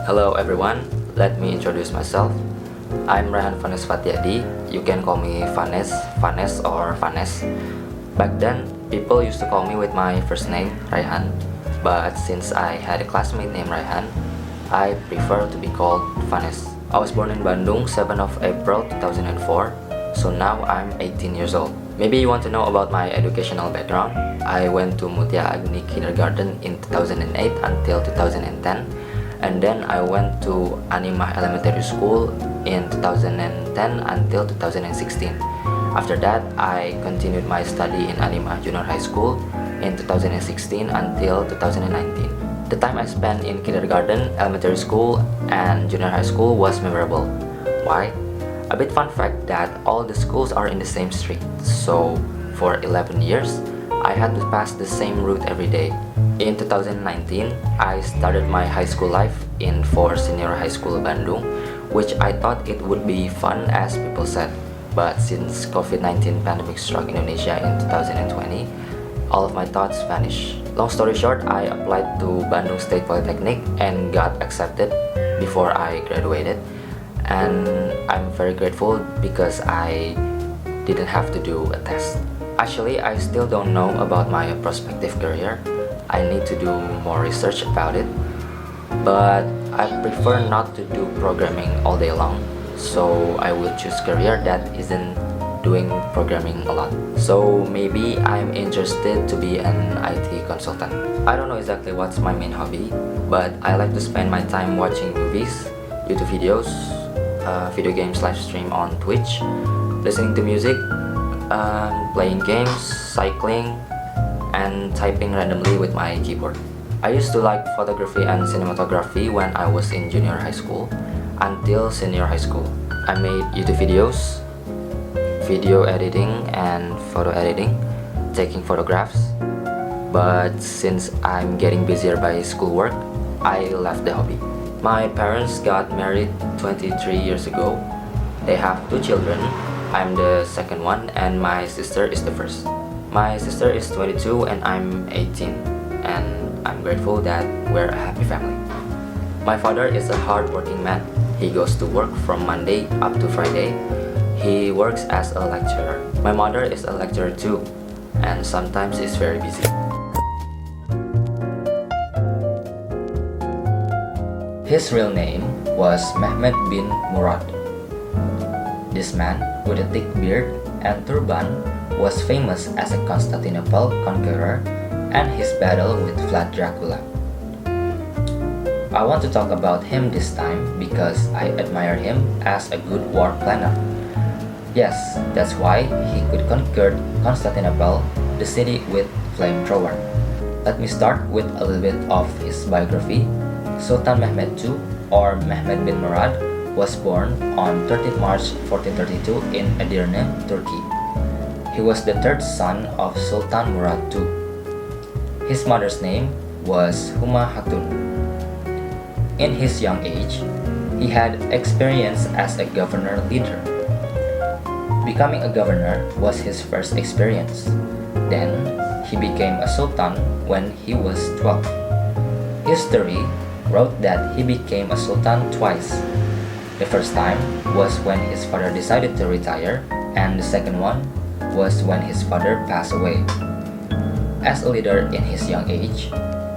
Hello everyone, let me introduce myself. I'm Rayhan Fathiadi. You can call me Fanez, or Fanez. Back then, people used to call me with my first name, Rayhan. But since I had a classmate named Rayhan, I prefer to be called Fanez. I was born in Bandung, 7th of April 2004. So now I'm 18 years old. Maybe you want to know about my educational background. I went to Mutia Agni Kindergarten in 2008 until 2010. And then I went to Animah Elementary School in 2010 until 2016. After that, I continued my study in Animah Junior High School in 2016 until 2019. The time I spent in kindergarten, elementary school, and junior high school was memorable. Why? A bit fun fact that all the schools are in the same street. So for 11 years, I had to pass the same route every day. In 2019, I started my high school life in 4 Senior High School Bandung, which I thought it would be fun as people said. But since COVID-19 pandemic struck Indonesia in 2020, all of my thoughts vanished. Long story short, I applied to Bandung State Polytechnic and got accepted before I graduated. And I'm very grateful because I didn't have to do a test. Actually, I still don't know about my prospective career. I need to do more research about it, but I prefer not to do programming all day long, so I will choose career that isn't doing programming a lot. So maybe I'm interested to be an IT consultant. I don't know exactly what's my main hobby, but I like to spend my time watching movies, YouTube videos, video games live stream on Twitch, listening to music, playing games, cycling, and typing randomly with my keyboard. I used to like photography and cinematography when I was in junior high school until senior high school. I made YouTube videos, video editing and photo editing, taking photographs. But since I'm getting busier by schoolwork, I left the hobby. My parents got married 23 years ago. They have 2 children. I'm the second one and my sister is the first. My sister is 22 and I'm 18, and I'm grateful that we're a happy family. My father is a hard-working man. He goes to work from Monday up to Friday. He works as a lecturer. My mother is a lecturer too, and sometimes is very busy. His real name was Mehmet bin Murad. This man with a thick beard and turban was famous as a Constantinople conqueror and his battle with Vlad Dracula. I want to talk about him this time because I admire him as a good war planner. Yes, that's why he could conquer Constantinople, the city with flamethrower. Let me start with a little bit of his biography. Sultan Mehmed II, or Mehmed bin Murad, was born on 13 March 1432 in Edirne, Turkey. He was the 3rd son of Sultan Murad II. His mother's name was Huma Hatun. In his young age, he had experience as a governor leader. Becoming a governor was his first experience. Then, he became a sultan when he was 12. History wrote that he became a sultan twice. The first time was when his father decided to retire, and the second one was when his father passed away. As a leader in his young age,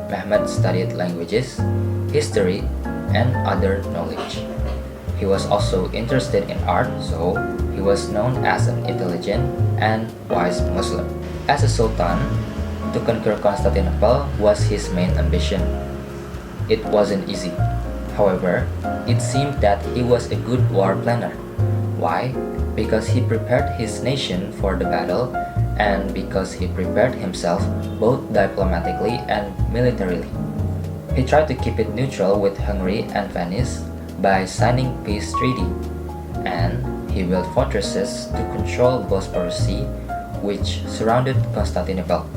Mehmed studied languages, history, and other knowledge. He was also interested in art, so he was known as an intelligent and wise Muslim. As a sultan, to conquer Constantinople was his main ambition. It wasn't easy. However, it seemed that he was a good war planner. Why? Because he prepared his nation for the battle and because he prepared himself both diplomatically and militarily. He tried to keep it neutral with Hungary and Venice by signing peace treaty, and he built fortresses to control Bosporus Sea, which surrounded Constantinople.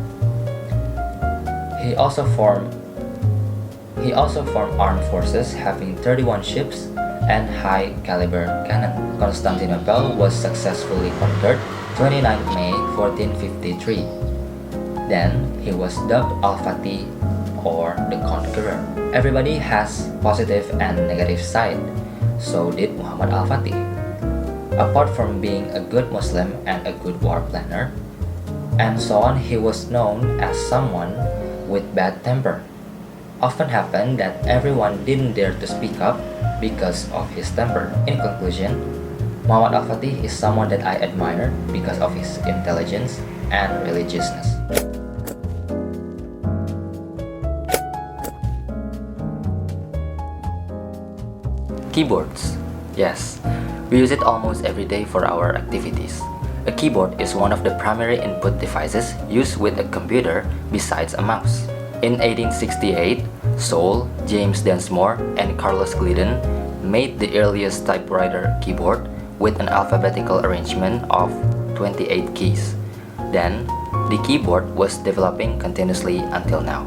He also formed armed forces having 31 ships and high-caliber cannon. Constantinople was successfully conquered 29 May 1453. Then he was dubbed Al-Fatih or the Conqueror. Everybody has positive and negative side, so did Muhammad Al-Fatih. Apart from being a good Muslim and a good war planner, and so on, he was known as someone with bad temper. Often happened that everyone didn't dare to speak up because of his temper. In conclusion, Muhammad Al-Fatih is someone that I admire because of his intelligence and religiousness. Keyboards. Yes, we use it almost every day for our activities. A keyboard is one of the primary input devices used with a computer besides a mouse. In 1868, Saul, James Densmore, and Carlos Glidden made the earliest typewriter keyboard with an alphabetical arrangement of 28 keys. Then, the keyboard was developing continuously until now.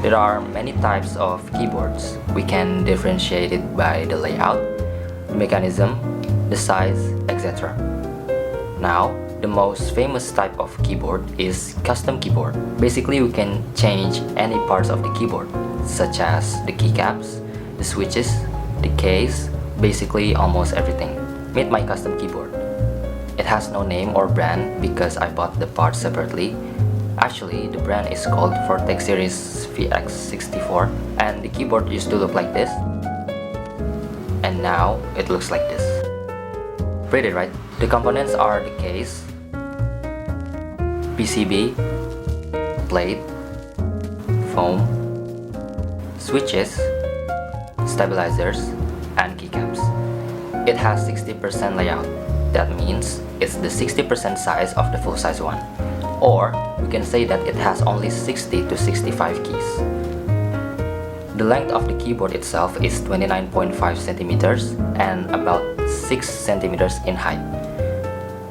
There are many types of keyboards. We can differentiate it by the layout, the mechanism, the size, etc. Now, the most famous type of keyboard is custom keyboard. Basically, we can change any parts of the keyboard, such as the keycaps, the switches, the case, basically almost everything. Meet my custom keyboard. It has no name or brand because I bought the parts separately. Actually, the brand is called Vortex Series VX64 and the keyboard used to look like this. And now it looks like this. Pretty, right? The components are the case, PCB, plate, foam, switches, stabilizers, and keycaps. It has 60% layout. That means it's the 60% size of the full-size one. Or we can say that it has only 60 to 65 keys. The length of the keyboard itself is 29.5 centimeters and about 6 centimeters in height.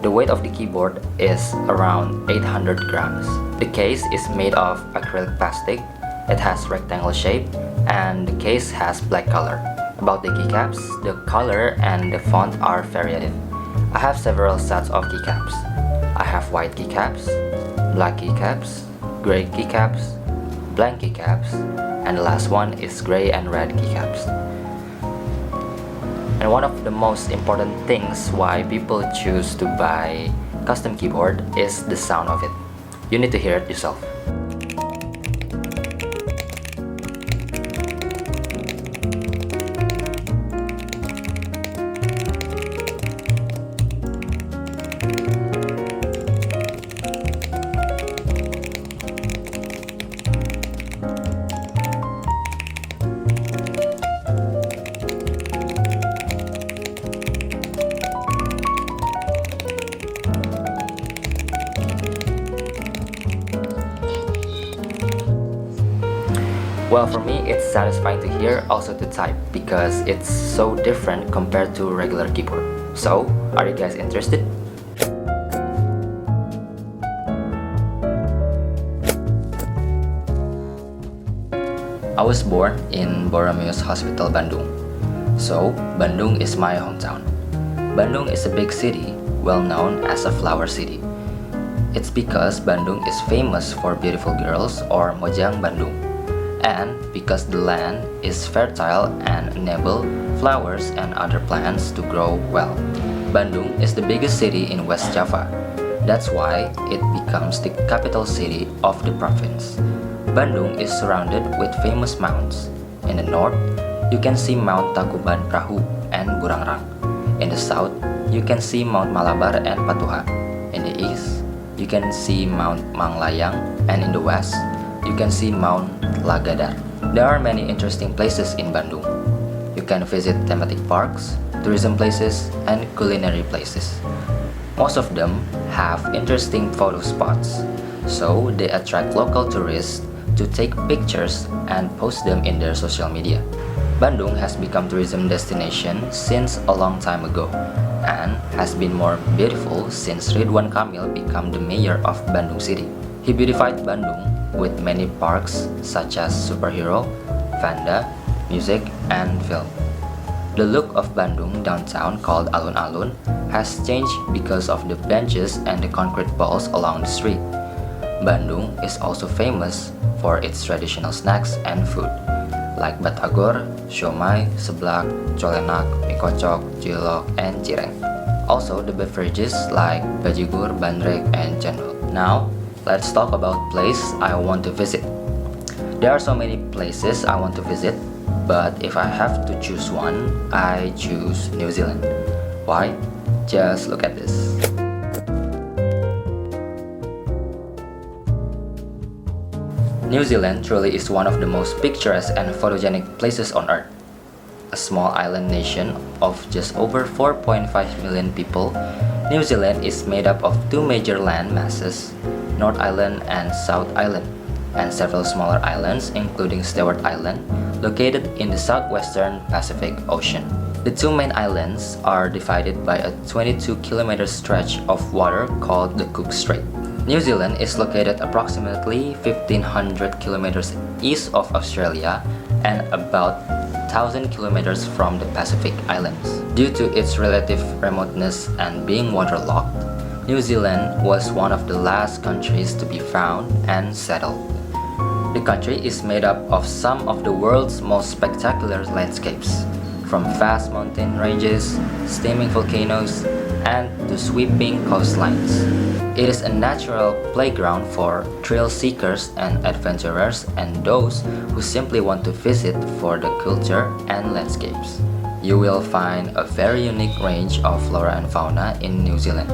The weight of the keyboard is around 800 grams. The case is made of acrylic plastic. It has rectangle shape and the case has black color. About the keycaps, the color and the font are variative. I have several sets of keycaps. I have white keycaps, black keycaps, gray keycaps, blank keycaps, and the last one is gray and red keycaps. And one of the most important things why people choose to buy custom keyboard is the sound of it. You need to hear it yourself. Well, for me, it's satisfying to hear, also to type, because it's so different compared to regular keyboard. So, are you guys interested? I was born in Boromius Hospital, Bandung. So, Bandung is my hometown. Bandung is a big city, well known as a flower city. It's because Bandung is famous for beautiful girls or Mojang Bandung. And because the land is fertile and enable flowers and other plants to grow well. Bandung is the biggest city in West Java. That's why it becomes the capital city of the province. Bandung is surrounded with famous mounts. In the north, you can see Mount Tangkuban Perahu and Burangrang. In the south, you can see Mount Malabar and Patuha. In the east, you can see Mount Manglayang, and in the west, you can see Mount Lagadar. There are many interesting places in Bandung. You can visit thematic parks, tourism places, and culinary places. Most of them have interesting photo spots, so they attract local tourists to take pictures and post them in their social media. Bandung has become tourism destination since a long time ago and has been more beautiful since Ridwan Kamil became the mayor of Bandung City. He beautified Bandung with many parks such as Superhero, Vanda, music, and film. The look of Bandung downtown, called Alun-Alun, has changed because of the benches and the concrete walls along the street. Bandung is also famous for its traditional snacks and food, like batagor, siomay, seblak, colenak, mie kocok, cilok, and cireng. Also the beverages like bajigur, bandrek, and cendol. Now, let's talk about place I want to visit. There are so many places I want to visit, but if I have to choose one, I choose New Zealand. Why? Just look at this. New Zealand truly is one of the most picturesque and photogenic places on earth. A small island nation of just over 4.5 million people, New Zealand is made up of two major land masses, North Island and South Island, and several smaller islands including Stewart Island, located in the southwestern Pacific Ocean. The two main islands are divided by a 22-kilometer stretch of water called the Cook Strait. New Zealand is located approximately 1,500 kilometers east of Australia and about 1,000 kilometers from the Pacific Islands. Due to its relative remoteness and being waterlogged, New Zealand was one of the last countries to be found and settled. The country is made up of some of the world's most spectacular landscapes, from vast mountain ranges, steaming volcanoes, and to sweeping coastlines. It is a natural playground for thrill seekers and adventurers and those who simply want to visit for the culture and landscapes. You will find a very unique range of flora and fauna in New Zealand.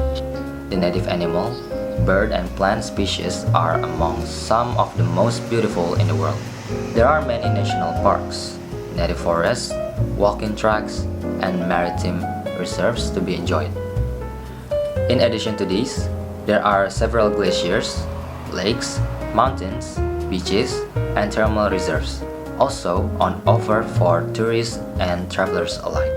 The native animal, bird and plant species are among some of the most beautiful in the world. There are many national parks, native forests, walking tracks, and maritime reserves to be enjoyed. In addition to these, there are several glaciers, lakes, mountains, beaches, and thermal reserves, also on offer for tourists and travelers alike.